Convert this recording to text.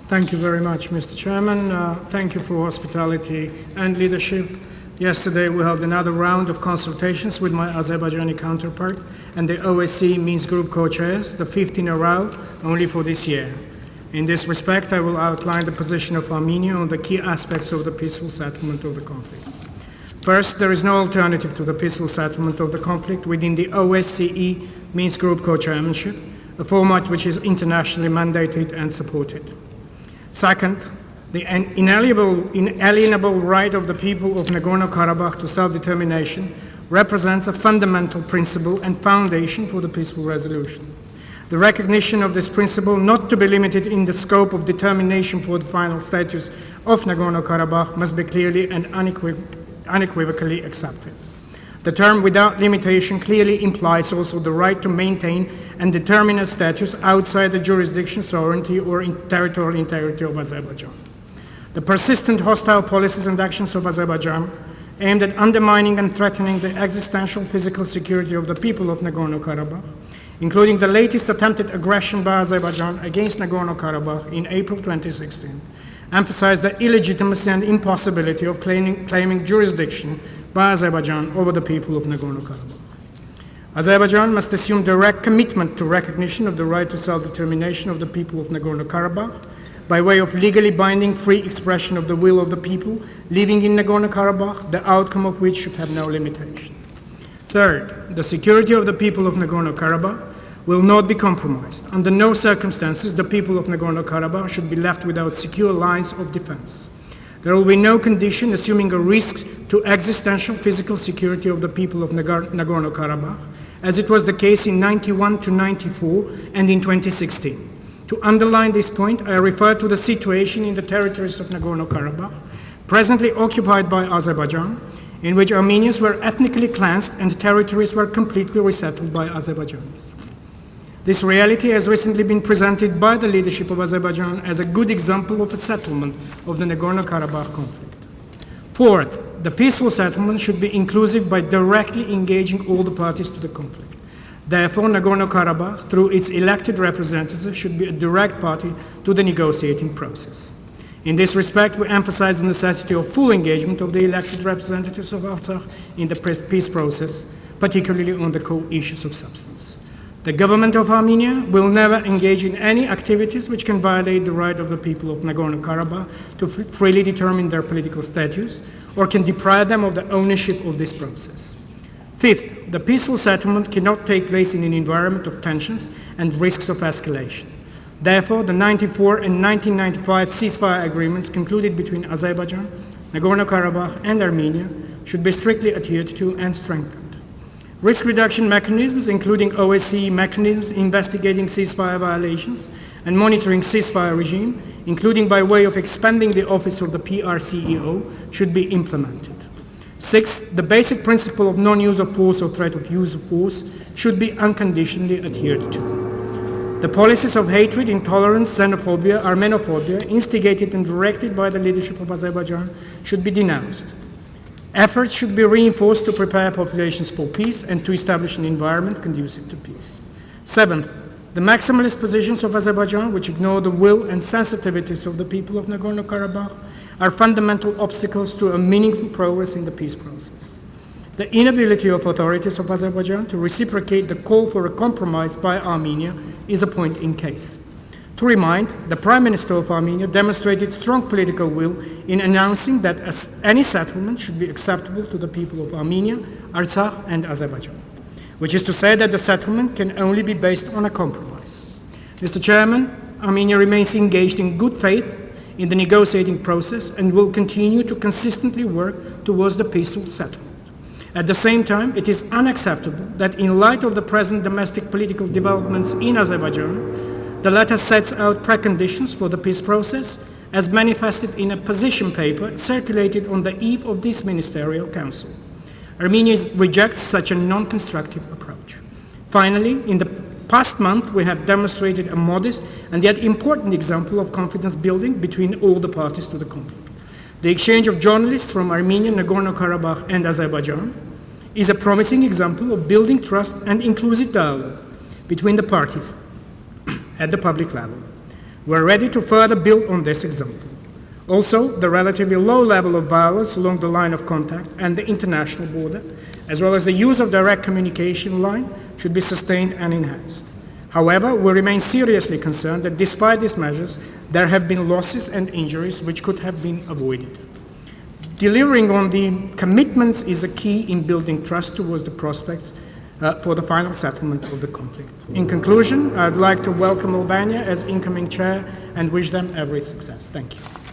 Thank you very much, Mr. Chairman. Thank you for hospitality and leadership. Yesterday, we held another round of consultations with my Azerbaijani counterpart and the OSCE Minsk Group co-chairs, the 5th in a row, only for this year. In this respect, I will outline the position of Armenia on the key aspects of the peaceful settlement of the conflict. First, there is no alternative to the peaceful settlement of the conflict within the OSCE Minsk Group co-chairmanship, a format which is internationally mandated and supported. Second, the inalienable right of the people of Nagorno-Karabakh to self-determination represents a fundamental principle and foundation for the peaceful resolution. The recognition of this principle not to be limited in the scope of determination for the final status of Nagorno-Karabakh must be clearly and unequivocally accepted. The term without limitation clearly implies also the right to maintain and determine a status outside the jurisdiction, sovereignty, or territorial integrity of Azerbaijan. The persistent hostile policies and actions of Azerbaijan aimed at undermining and threatening the existential physical security of the people of Nagorno-Karabakh, including the latest attempted aggression by Azerbaijan against Nagorno-Karabakh in April 2016, emphasized the illegitimacy and impossibility of claiming jurisdiction by Azerbaijan over the people of Nagorno-Karabakh. Azerbaijan must assume direct commitment to recognition of the right to self-determination of the people of Nagorno-Karabakh by way of legally binding free expression of the will of the people living in Nagorno-Karabakh, the outcome of which should have no limitation. Third, the security of the people of Nagorno-Karabakh will not be compromised. Under no circumstances, the people of Nagorno-Karabakh should be left without secure lines of defense. There will be no condition assuming a risk to existential physical security of the people of Nagorno-Karabakh, as it was the case in 91 to 94 and in 2016. To underline this point, I refer to the situation in the territories of Nagorno-Karabakh, presently occupied by Azerbaijan, in which Armenians were ethnically cleansed and territories were completely resettled by Azerbaijanis. This reality has recently been presented by the leadership of Azerbaijan as a good example of a settlement of the Nagorno-Karabakh conflict. Fourth, the peaceful settlement should be inclusive by directly engaging all the parties to the conflict. Therefore, Nagorno-Karabakh, through its elected representatives, should be a direct party to the negotiating process. In this respect, we emphasize the necessity of full engagement of the elected representatives of Artsakh in the peace process, particularly on the core issues of substance. The government of Armenia will never engage in any activities which can violate the right of the people of Nagorno-Karabakh to freely determine their political status or can deprive them of the ownership of this process. Fifth, the peaceful settlement cannot take place in an environment of tensions and risks of escalation. Therefore, the 1994 and 1995 ceasefire agreements concluded between Azerbaijan, Nagorno-Karabakh, and Armenia should be strictly adhered to and strengthened. Risk reduction mechanisms, including OSCE mechanisms investigating ceasefire violations and monitoring ceasefire regime, including by way of expanding the office of the PRCEO, should be implemented. Sixth, the basic principle of non-use of force or threat of use of force should be unconditionally adhered to. The policies of hatred, intolerance, xenophobia, Armenophobia, instigated and directed by the leadership of Azerbaijan, should be denounced. Efforts should be reinforced to prepare populations for peace and to establish an environment conducive to peace. Seventh, the maximalist positions of Azerbaijan, which ignore the will and sensitivities of the people of Nagorno-Karabakh, are fundamental obstacles to a meaningful progress in the peace process. The inability of authorities of Azerbaijan to reciprocate the call for a compromise by Armenia is a point in case. To remind, the Prime Minister of Armenia demonstrated strong political will in announcing that any settlement should be acceptable to the people of Armenia, Artsakh, and Azerbaijan, which is to say that the settlement can only be based on a compromise. Mr. Chairman, Armenia remains engaged in good faith in the negotiating process and will continue to consistently work towards the peaceful settlement. At the same time, it is unacceptable that in light of the present domestic political developments in Azerbaijan, the letter sets out preconditions for the peace process as manifested in a position paper circulated on the eve of this ministerial council. Armenia rejects such a non-constructive approach. Finally, in the past month, we have demonstrated a modest and yet important example of confidence building between all the parties to the conflict. The exchange of journalists from Armenia, Nagorno-Karabakh, and Azerbaijan is a promising example of building trust and inclusive dialogue between the parties at the public level. We're ready to further build on this example. Also, the relatively low level of violence along the line of contact and the international border, as well as the use of direct communication line, should be sustained and enhanced. However, we remain seriously concerned that despite these measures, there have been losses and injuries which could have been avoided. Delivering on the commitments is a key in building trust towards the prospects for the final settlement of the conflict. In conclusion, I'd like to welcome Albania as incoming chair and wish them every success. Thank you.